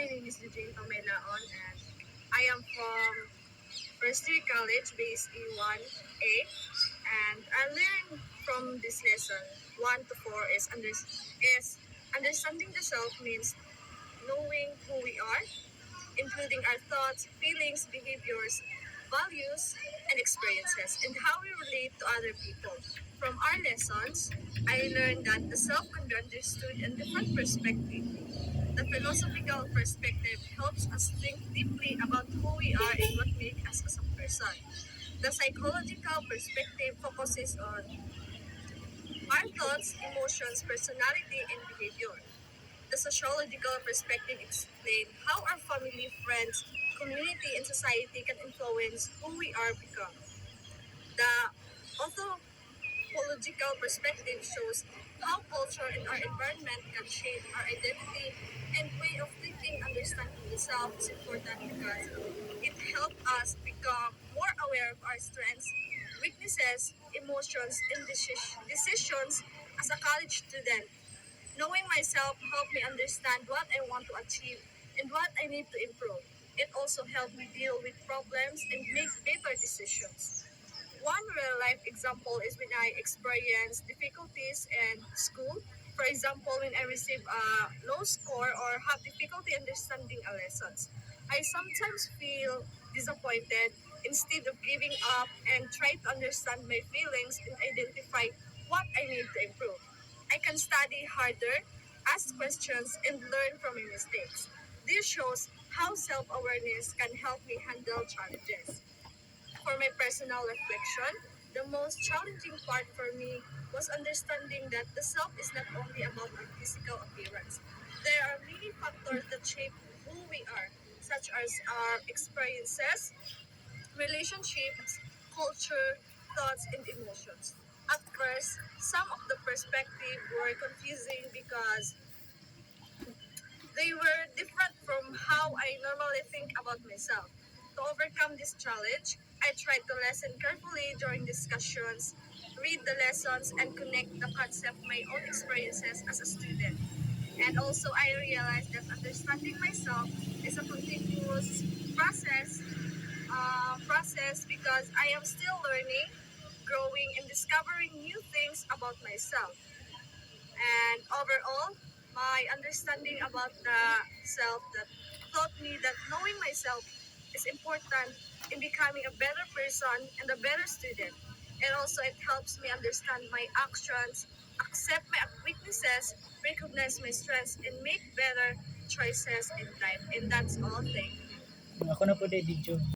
my name is Eugene Pamelaon and I am from First Year College, BSA1-A, and I learned from this lesson 1 to 4 is understanding the self means knowing who we are, including our thoughts, feelings, behaviors, values, and experiences, and how we relate to other people. From our lessons, I learned that the self can be understood in different perspectives. The philosophical perspective helps us think deeply about who we are and what makes us as a person. The psychological perspective focuses on our thoughts, emotions, personality, and behavior. The sociological perspective explains how our family, friends, community, and society can influence who we are become. The anthropological perspective shows how culture and our environment can shape our identity and way of thinking. Understanding the self is important because it helps us become more aware of our strengths, weaknesses, emotions, and decisions as a college student. Knowing myself helped me understand what I want to achieve and what I need to improve. It also helped me deal with problems and make better decisions. One real life example is when I experienced difficulties in school. For example, when I receive a low score or have difficulty understanding a lessons. I sometimes feel disappointed instead of giving up and try to understand my feelings and identify what I need to improve. I can study harder, ask questions, and learn from my mistakes. This shows how self-awareness can help me handle challenges. For my personal reflection, the most challenging part for me was understanding that the self is not only about our physical appearance. There are many factors that shape who we are, such as our experiences, relationships, culture, thoughts, and emotions. At first, some of the perspective were confusing because they were different from how I normally think about myself. To overcome this challenge, I tried to listen carefully during discussions, read the lessons, and connect the concept to my own experiences as a student. And also, I realized that understanding myself is a continuous process because I am still learning, growing, and discovering new things about myself. And overall, my understanding about the self that taught me that knowing myself is important in becoming a better person and a better student. And also, it helps me understand my actions, accept my weaknesses, recognize my strengths, and make better choices in life. And that's all. Thank you. Ako na po, video.